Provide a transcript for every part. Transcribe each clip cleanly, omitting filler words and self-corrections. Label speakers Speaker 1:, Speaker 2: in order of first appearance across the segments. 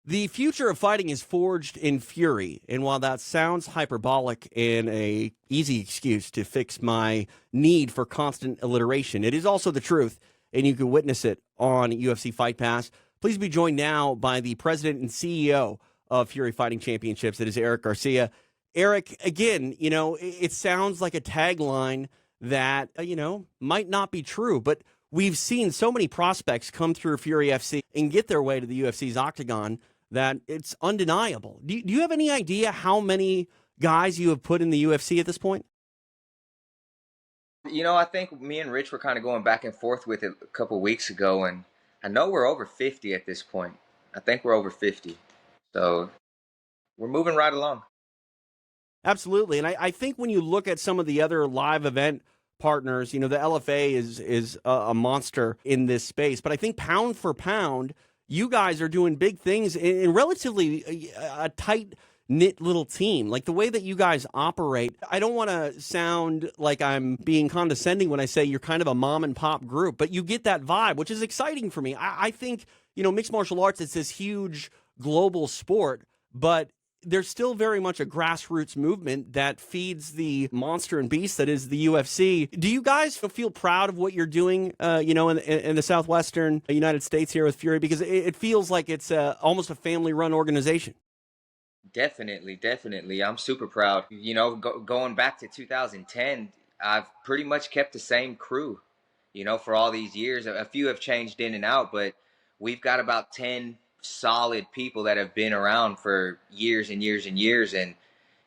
Speaker 1: The future of fighting is forged in fury, and while that sounds hyperbolic and a easy excuse to fix my need for constant alliteration, it is also the truth, and you can witness it on UFC Fight Pass. Please be joined now by the president and CEO of Fury Fighting Championships. It is Eric Garcia. Eric, again, it sounds like a tagline that, might not be true, but we've seen so many prospects come through Fury FC and get their way to the UFC's octagon that it's undeniable. Do you have any idea how many guys you have put in the UFC at this point?
Speaker 2: I think me and Rich were kind of going back and forth with it a couple weeks ago, and I know we're over 50 at this point. I think we're over 50. So we're moving right along.
Speaker 1: Absolutely. And I think when you look at some of the other live event partners, the LFA is a monster in this space. But I think pound for pound, you guys are doing big things in relatively a tight knit little team. Like the way that you guys operate, I don't want to sound like I'm being condescending when I say you're kind of a mom and pop group, but you get that vibe, which is exciting for me. I think, mixed martial arts, it's this huge global sport, but there's still very much a grassroots movement that feeds the monster and beast that is the UFC. Do you guys feel proud of what you're doing, in the southwestern United States here with Fury? Because it feels like it's almost a family-run organization.
Speaker 2: Definitely, definitely. I'm super proud. Going back to 2010, I've pretty much kept the same crew, for all these years. A few have changed in and out, but we've got about 10 solid people that have been around for years and years and years. And,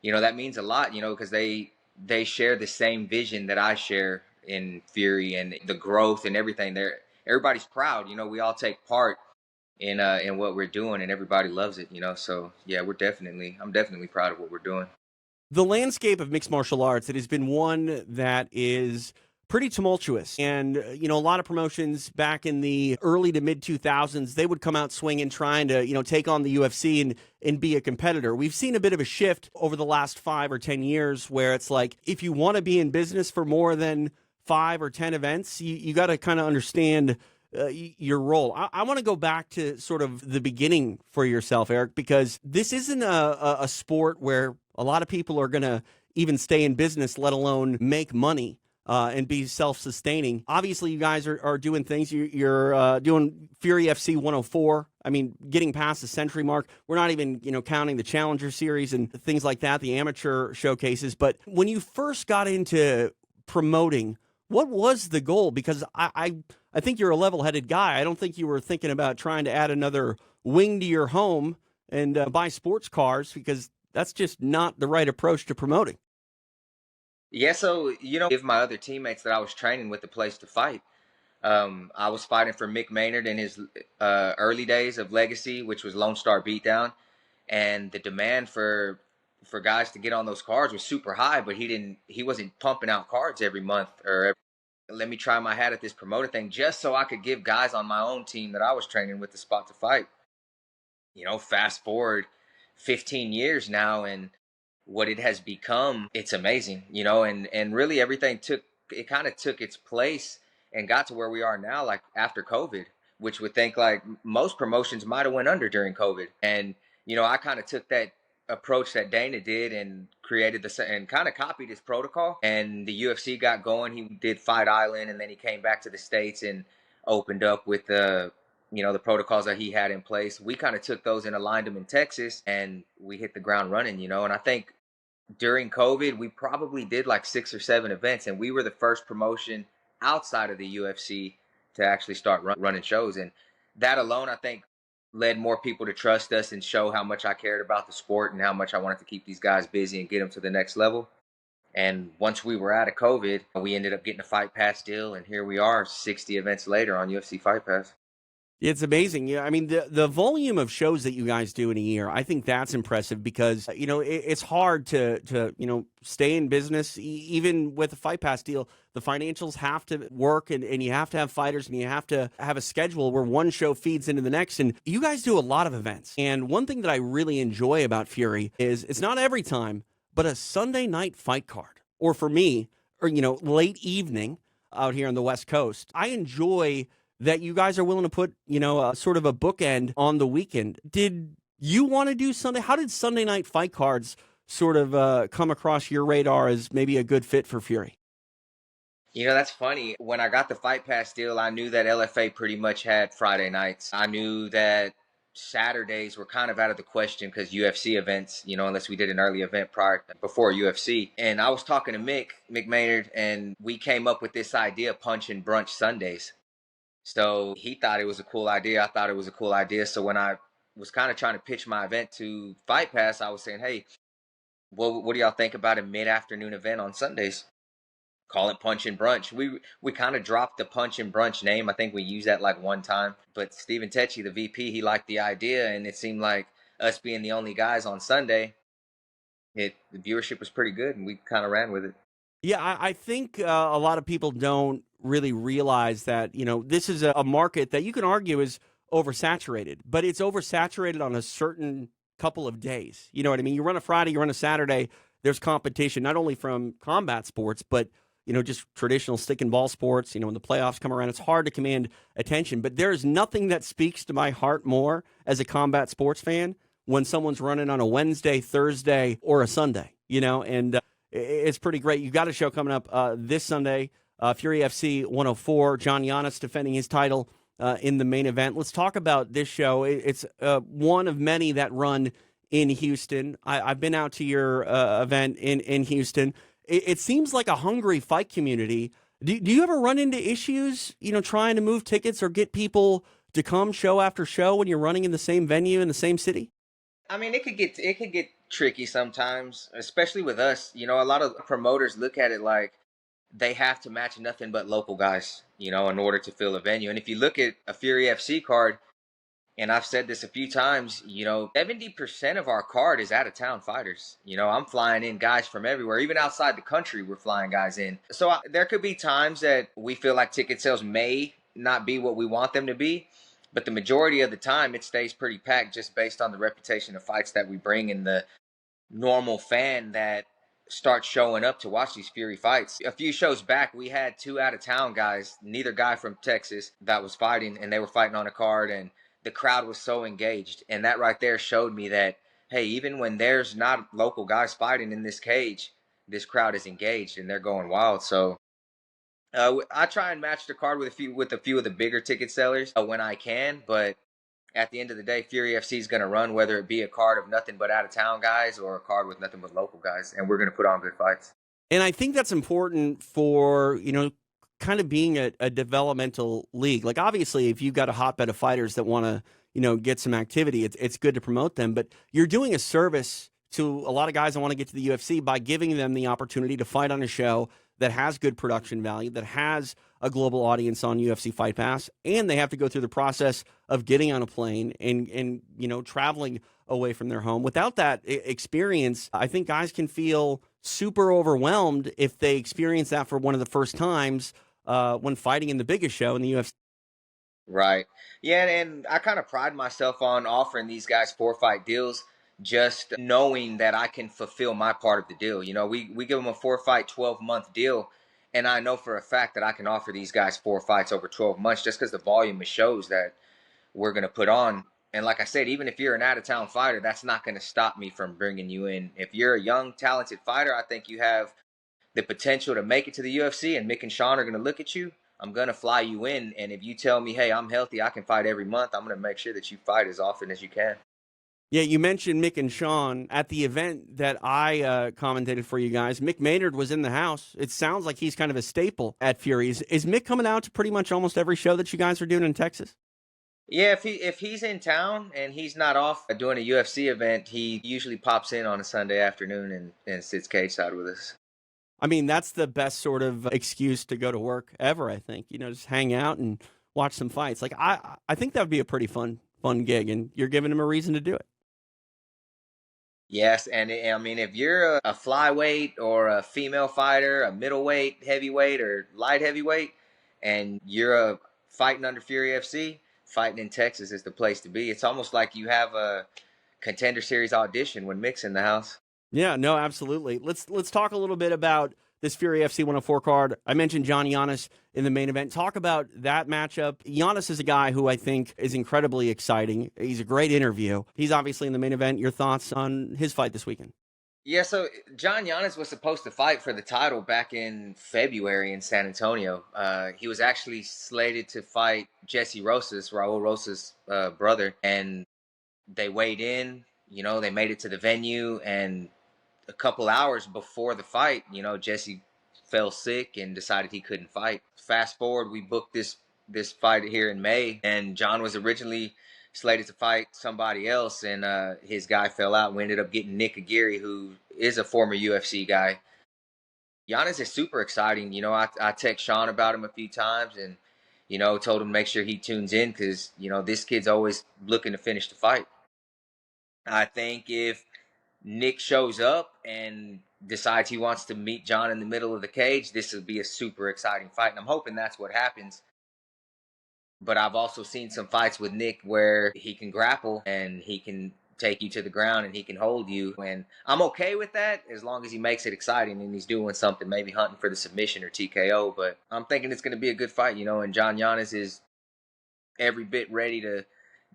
Speaker 2: that means a lot, because they share the same vision that I share in Fury and the growth and everything there. Everybody's proud. We all take part in what we're doing, and everybody loves it. So yeah, I'm definitely proud of what we're doing.
Speaker 1: The landscape of mixed martial arts, it has been one that is pretty tumultuous. And, a lot of promotions back in the early to mid 2000s, they would come out swinging, trying to, take on the UFC and be a competitor. We've seen a bit of a shift over the last 5 or 10 years where it's like, if you want to be in business for more than 5 or 10 events, you got to kind of understand your role. I want to go back to sort of the beginning for yourself, Eric, because this isn't a sport where a lot of people are going to even stay in business, let alone make money and be self-sustaining. Obviously, you guys are doing things. You're doing Fury FC 104. I mean, getting past the century mark. We're not even, counting the Challenger Series and things like that, the amateur showcases. But when you first got into promoting, what was the goal? Because I think you're a level-headed guy. I don't think you were thinking about trying to add another wing to your home and buy sports cars, because that's just not the right approach to promoting.
Speaker 2: Yeah, so give my other teammates that I was training with the place to fight. I was fighting for Mick Maynard in his early days of Legacy, which was Lone Star Beatdown, and the demand for guys to get on those cards was super high, but he wasn't pumping out cards every month let me try my hat at this promoter thing just so I could give guys on my own team that I was training with the spot to fight. Fast forward 15 years now, and what it has become, it's amazing, and really everything kind of took its place and got to where we are now, like after COVID, which would think like most promotions might have went under during COVID. And, I kind of took that approach that Dana did and created and kind of copied his protocol. And the UFC got going. He did Fight Island, and then he came back to the States and opened up with the protocols that he had in place. We kind of took those and aligned them in Texas, and we hit the ground running, and I think during COVID, we probably did like 6 or 7 events, and we were the first promotion outside of the UFC to actually start running shows. And that alone, I think, led more people to trust us and show how much I cared about the sport and how much I wanted to keep these guys busy and get them to the next level. And once we were out of COVID, we ended up getting a Fight Pass deal, and here we are 60 events later on UFC Fight Pass.
Speaker 1: It's amazing. Yeah, I mean, the volume of shows that you guys do in a year, I think that's impressive because, it's hard to stay in business. Even with a Fight Pass deal, the financials have to work, and you have to have fighters, and you have to have a schedule where one show feeds into the next. And you guys do a lot of events. And one thing that I really enjoy about Fury is it's not every time, but a Sunday night fight card. Or for me, or, late evening out here on the West Coast. I enjoy that you guys are willing to put, sort of a bookend on the weekend. Did You want to do Sunday? How did Sunday night fight cards sort of come across your radar as maybe a good fit for Fury?
Speaker 2: That's funny. When I got the Fight Pass deal, I knew that LFA pretty much had Friday nights. I knew that Saturdays were kind of out of the question because UFC events, unless we did an early event before UFC. And I was talking to Mick Maynard, and we came up with this idea, punch and brunch Sundays. So he thought it was a cool idea. I thought it was a cool idea. So when I was kind of trying to pitch my event to Fight Pass, I was saying, hey, what do y'all think about a mid-afternoon event on Sundays? Call it Punch and Brunch. We kind of dropped the Punch and Brunch name. I think we used that like one time. But Stephen Tecchi, the VP, he liked the idea, and it seemed like us being the only guys on Sunday, the viewership was pretty good, and we kind of ran with it.
Speaker 1: Yeah, I think a lot of people don't really realize that, this is a market that you can argue is oversaturated, but it's oversaturated on a certain couple of days. You know what I mean? You run a Friday, you run a Saturday, there's competition, not only from combat sports, but, just traditional stick and ball sports. When the playoffs come around, it's hard to command attention, but there is nothing that speaks to my heart more as a combat sports fan when someone's running on a Wednesday, Thursday, or a Sunday, and it's pretty great. You got a show coming up this Sunday, Fury FC 104. John Giannis defending his title in the main event. Let's talk about this show. It's one of many that run in Houston. I've been out to your event in Houston. It seems like a hungry fight community. Do you ever run into issues, trying to move tickets or get people to come show after show when you're running in the same venue in the same city?
Speaker 2: I mean, it could get tricky sometimes, especially with us. A lot of promoters look at it like they have to match nothing but local guys, in order to fill a venue. And if you look at a Fury FC card, and I've said this a few times, 70% of our card is out of town fighters. I'm flying in guys from everywhere, even outside the country. We're flying guys in. So there could be times that we feel like ticket sales may not be what we want them to be, but the majority of the time it stays pretty packed just based on the reputation of fights that we bring and the normal fan that starts showing up to watch these Fury fights. A few shows back, we had two out of town guys, neither guy from Texas, that was fighting, and they were fighting on a card, and the crowd was so engaged. And that right there showed me that, hey, even when there's not local guys fighting in this cage, this crowd is engaged and they're going wild. So I try and match the card with a few of the bigger ticket sellers when I can, but at the end of the day, Fury FC is going to run, whether it be a card of nothing but out of town guys or a card with nothing but local guys, and we're going to put on good fights.
Speaker 1: And I think that's important for, kind of being a developmental league. Like, obviously, if you've got a hotbed of fighters that want to, get some activity, it's good to promote them. But you're doing a service to a lot of guys that want to get to the UFC by giving them the opportunity to fight on a show that has good production value, that has a global audience on UFC Fight Pass, and they have to go through the process of getting on a plane and traveling away from their home. Without that experience, I think guys can feel super overwhelmed if they experience that for one of the first times when fighting in the biggest show in the UFC.
Speaker 2: Right. Yeah, and I kind of pride myself on offering these guys 4 fight deals, just knowing that I can fulfill my part of the deal. We give them a 4 fight, 12-month deal, and I know for a fact that I can offer these guys 4 fights over 12 months just because the volume of shows that we're going to put on. And like I said, even if you're an out of town fighter, that's not going to stop me from bringing you in. If you're a young, talented fighter, I think you have the potential to make it to the UFC, and Mick and Sean are going to look at you. I'm going to fly you in. And if you tell me, hey, I'm healthy, I can fight every month, I'm going to make sure that you fight as often as you can.
Speaker 1: Yeah, you mentioned Mick and Sean at the event that I commentated for you guys. Mick Maynard was in the house. It sounds like he's kind of a staple at Fury's. Is Mick coming out to pretty much almost every show that you guys are doing in Texas?
Speaker 2: Yeah, if he's in town and he's not off doing a UFC event, he usually pops in on a Sunday afternoon and sits cage side with us.
Speaker 1: I mean, that's the best sort of excuse to go to work ever, I think. Just hang out and watch some fights. Like, I think that would be a pretty fun gig, and you're giving him a reason to do it.
Speaker 2: Yes, and I mean, if you're a flyweight or a female fighter, a middleweight, heavyweight, or light heavyweight, and you're fighting under Fury FC, fighting in Texas is the place to be. It's almost like you have a Contender Series audition when Mick's in the house.
Speaker 1: Yeah, no, absolutely. Let's talk a little bit about this Fury FC 104 card. I mentioned John Giannis in the main event. Talk about that matchup. Giannis is a guy who I think is incredibly exciting. He's a great interview. He's obviously in the main event. Your thoughts on his fight this weekend?
Speaker 2: Yeah, so John Giannis was supposed to fight for the title back in February in San Antonio. He was actually slated to fight Jesse Rosas, Raul Rosas' brother, and they weighed in. They made it to the venue, and a couple hours before the fight, Jesse fell sick and decided he couldn't fight. Fast forward, we booked this fight here in May, and John was originally slated to fight somebody else, and his guy fell out. We ended up getting Nick Aguirre, who is a former UFC guy. Giannis is super exciting. I text Sean about him a few times, and told him to make sure he tunes in because this kid's always looking to finish the fight. I think if Nick shows up and decides he wants to meet John in the middle of the cage, this will be a super exciting fight. And I'm hoping that's what happens. But I've also seen some fights with Nick where he can grapple and he can take you to the ground and he can hold you. And I'm okay with that as long as he makes it exciting and he's doing something, maybe hunting for the submission or TKO. But I'm thinking it's going to be a good fight, and John Giannis is every bit ready to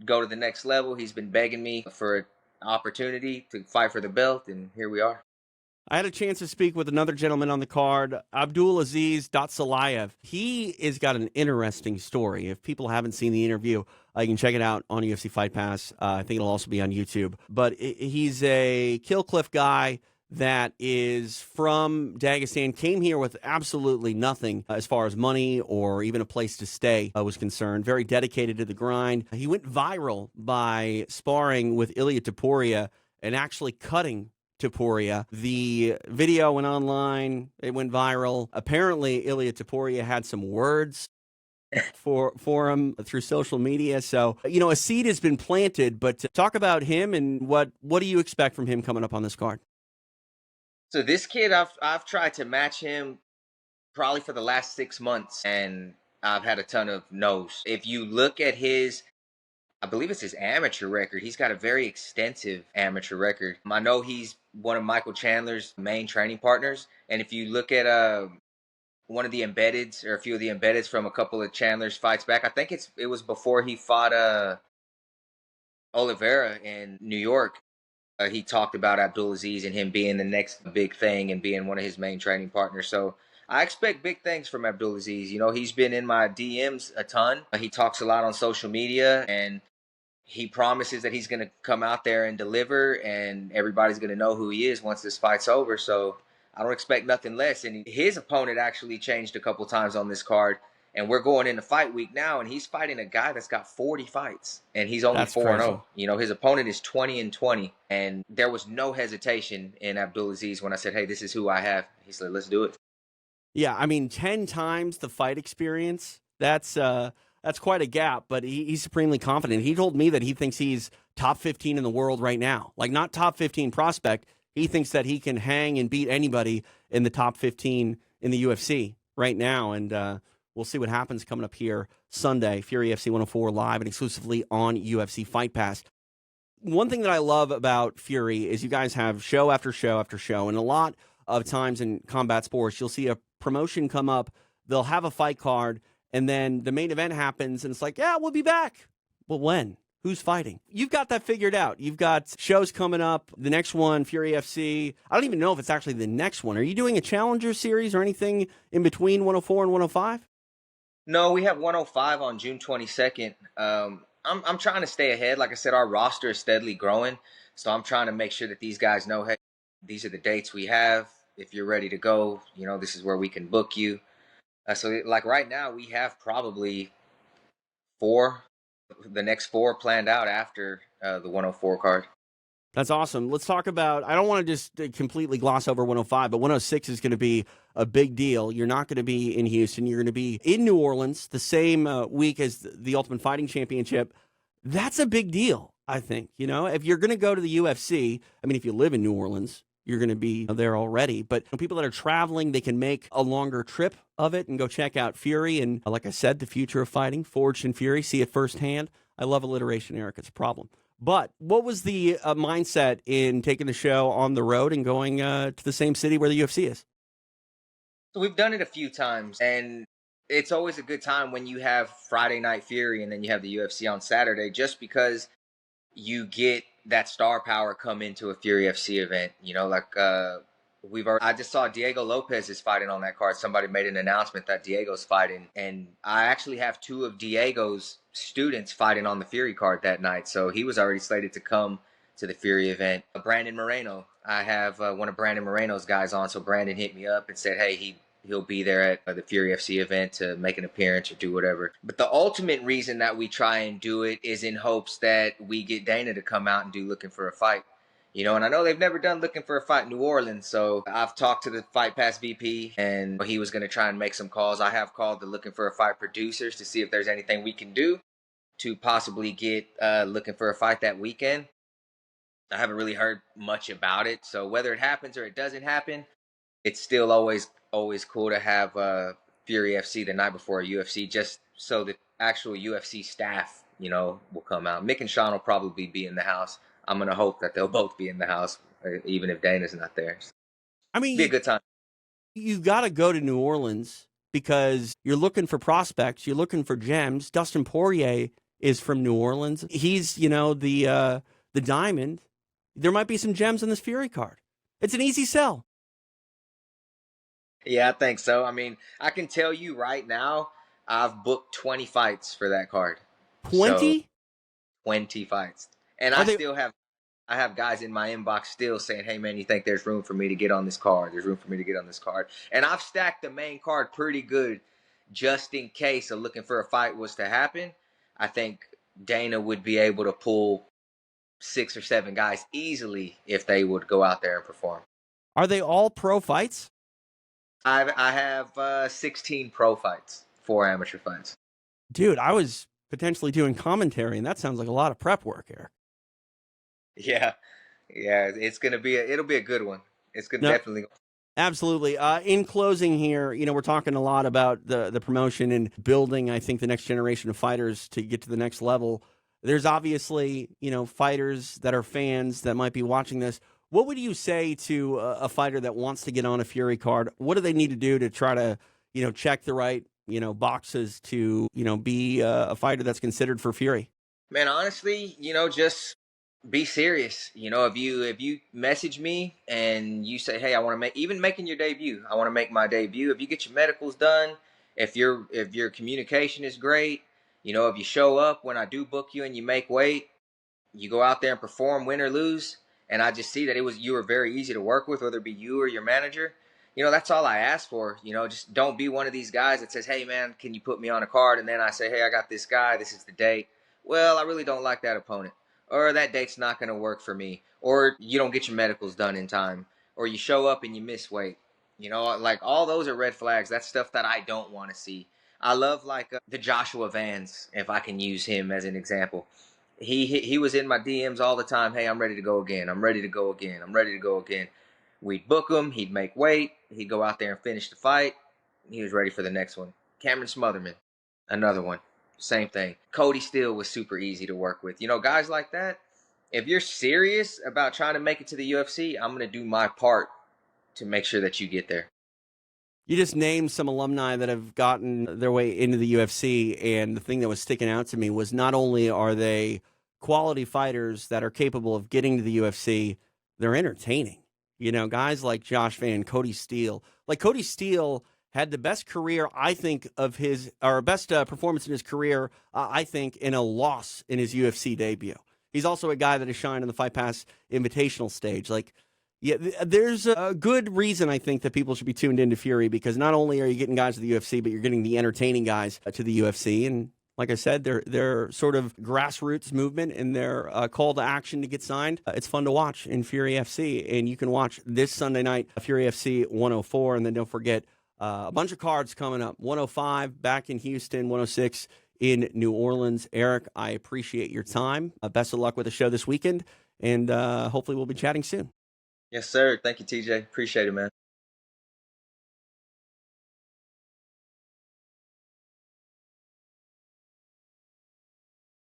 Speaker 2: go to the next level. He's been begging me for an opportunity to fight for the belt, and here we are.
Speaker 1: I had a chance to speak with another gentleman on the card, Abdulaziz Datsalayev. He has got an interesting story. If people haven't seen the interview, you can check it out on UFC Fight Pass. I think it'll also be on YouTube. But he's a Kill Cliff guy that is from Dagestan, came here with absolutely nothing as far as money or even a place to stay was concerned. Very dedicated to the grind. He went viral by sparring with Ilia Topuria and actually cutting Topuria. The video went online. It went viral. Apparently, Ilia Topuria had some words for him through social media. So, a seed has been planted, but talk about him and what do you expect from him coming up on this card?
Speaker 2: So this kid, I've tried to match him probably for the last 6 months, and I've had a ton of no's. If you look at I believe it's his amateur record. He's got a very extensive amateur record. I know he's one of Michael Chandler's main training partners, and if you look at one of the embeddeds or a few of the embeddeds from a couple of Chandler's fights back, I think it was before he fought Oliveira in New York. He talked about Abdulaziz and him being the next big thing and being one of his main training partners. So I expect big things from Abdulaziz. He's been in my DMs a ton. He talks a lot on social media, and he promises that he's going to come out there and deliver, and everybody's going to know who he is once this fight's over. So I don't expect nothing less. And his opponent actually changed a couple times on this card. And we're going into fight week now, and he's fighting a guy that's got 40 fights, and he's only 4-0. His opponent is 20-20, and there was no hesitation in Abdulaziz when I said, "Hey, this is who I have." He said, "Let's do it."
Speaker 1: Yeah, 10 times the fight experience. That's quite a gap, but he's supremely confident. He told me that he thinks he's top 15 in the world right now. Like, not top 15 prospect. He thinks that he can hang and beat anybody in the top 15 in the UFC right now, and we'll see what happens coming up here Sunday. Fury FC 104 live and exclusively on UFC Fight Pass. One thing that I love about Fury is you guys have show after show after show, and a lot of times in combat sports, you'll see a promotion come up, they'll have a fight card, and then the main event happens, and it's like, yeah, we'll be back. Well, when? Who's fighting? You've got that figured out. You've got shows coming up. The next one, Fury FC. I don't even know if it's actually the next one. Are you doing a Challenger series or anything in between 104 and 105?
Speaker 2: No, we have 105 on June 22nd. I'm trying to stay ahead. Like I said, our roster is steadily growing. So I'm trying to make sure that these guys know, hey, these are the dates we have. If you're ready to go, this is where we can book you. So like right now, we have probably the next four planned out after the 104 card.
Speaker 1: That's awesome. Let's talk about, I don't want to just completely gloss over 105, but 106 is going to be a big deal. You're not going to be in Houston. You're going to be in New Orleans the same week as the Ultimate Fighting Championship. That's a big deal, I think. If you're going to go to the UFC, if you live in New Orleans, you're going to be there already. But people that are traveling, they can make a longer trip of it and go check out Fury. And like I said, the future of fighting, forged in Fury, see it firsthand. I love alliteration, Eric. It's a problem. But what was the mindset in taking the show on the road and going to the same city where the UFC is?
Speaker 2: So we've done it a few times, and it's always a good time when you have Friday Night Fury and then you have the UFC on Saturday, just because you get that star power come into a Fury FC event. I just saw Diego Lopez is fighting on that card. Somebody made an announcement that Diego's fighting, and I actually have two of Diego's students fighting on the Fury card that night. So he was already slated to come to the Fury event. Brandon Moreno, I have one of Brandon Moreno's guys on. So Brandon hit me up and said, hey, he'll be there at the Fury FC event to make an appearance or do whatever. But the ultimate reason that we try and do it is in hopes that we get Dana to come out and do Looking for a Fight. And I know they've never done Looking for a Fight in New Orleans, so I've talked to the Fight Pass VP, and he was going to try and make some calls. I have called the Looking for a Fight producers to see if there's anything we can do to possibly get Looking for a Fight that weekend. I haven't really heard much about it, so whether it happens or it doesn't happen, it's still always cool to have Fury FC the night before a UFC, just so the actual UFC staff, will come out. Mick and Sean will probably be in the house. I'm gonna hope that they'll both be in the house, even if Dana's not there.
Speaker 1: I mean,
Speaker 2: Be a good time.
Speaker 1: You got to go to New Orleans because you're looking for prospects. You're looking for gems. Dustin Poirier is from New Orleans. He's, the diamond. There might be some gems on this Fury card. It's an easy sell.
Speaker 2: Yeah, I think so. I mean, I can tell you right now, I've booked 20 fights for that card.
Speaker 1: 20?
Speaker 2: So, 20 fights. And I have guys in my inbox still saying, hey, man, you think there's room for me to get on this card? There's room for me to get on this card. And I've stacked the main card pretty good just in case of Looking for a Fight was to happen. I think Dana would be able to pull 6 or 7 guys easily if they would go out there and perform.
Speaker 1: Are they all pro fights?
Speaker 2: I have 16 pro fights, 4 amateur fights.
Speaker 1: Dude, I was potentially doing commentary, and that sounds like a lot of prep work, Eric.
Speaker 2: Yeah, it'll be a good one. It's gonna definitely.
Speaker 1: Absolutely. In closing here, we're talking a lot about the promotion and building, I think, the next generation of fighters to get to the next level. There's obviously, fighters that are fans that might be watching this. What would you say to a fighter that wants to get on a Fury card? What do they need to do to try to, check the right, boxes to, be a fighter that's considered for Fury?
Speaker 2: Man, honestly, just be serious. If you message me and you say, hey, I want to making your debut. I want to make my debut. If you get your medicals done, if your communication is great, if you show up when I do book you and you make weight, you go out there and perform, win or lose. And I just see that you were very easy to work with, whether it be you or your manager. That's all I ask for. Just don't be one of these guys that says, hey, man, can you put me on a card? And then I say, hey, I got this guy. This is the date. Well, I really don't like that opponent. Or that date's not going to work for me. Or you don't get your medicals done in time. Or you show up and you miss weight. All those are red flags. That's stuff that I don't want to see. I love the Joshua Vans, if I can use him as an example. He was in my DMs all the time. Hey, I'm ready to go again. I'm ready to go again. I'm ready to go again. We'd book him. He'd make weight. He'd go out there and finish the fight. He was ready for the next one. Cameron Smotherman, another one. Same thing. Cody Steele was super easy to work with. Guys like that, if you're serious about trying to make it to the UFC, I'm going to do my part to make sure that you get there.
Speaker 1: You just named some alumni that have gotten their way into the UFC, and the thing that was sticking out to me was not only are they quality fighters that are capable of getting to the UFC, they're entertaining. Guys like Josh Van, Cody Steele. Like Cody Steele had the best career, I think, best performance in his career, I think, in a loss in his UFC debut. He's also a guy that has shined on the Fight Pass Invitational stage. There's a good reason, I think, that people should be tuned into Fury, because not only are you getting guys to the UFC, but you're getting the entertaining guys to the UFC. And like I said, they're sort of grassroots movement and their call to action to get signed. It's fun to watch in Fury FC. And you can watch this Sunday night, Fury FC 104. And then don't forget a bunch of cards coming up. 105 back in Houston, 106 in New Orleans. Eric, I appreciate your time. Best of luck with the show this weekend. And hopefully we'll be chatting soon.
Speaker 2: Yes, sir. Thank you, TJ. Appreciate it, man.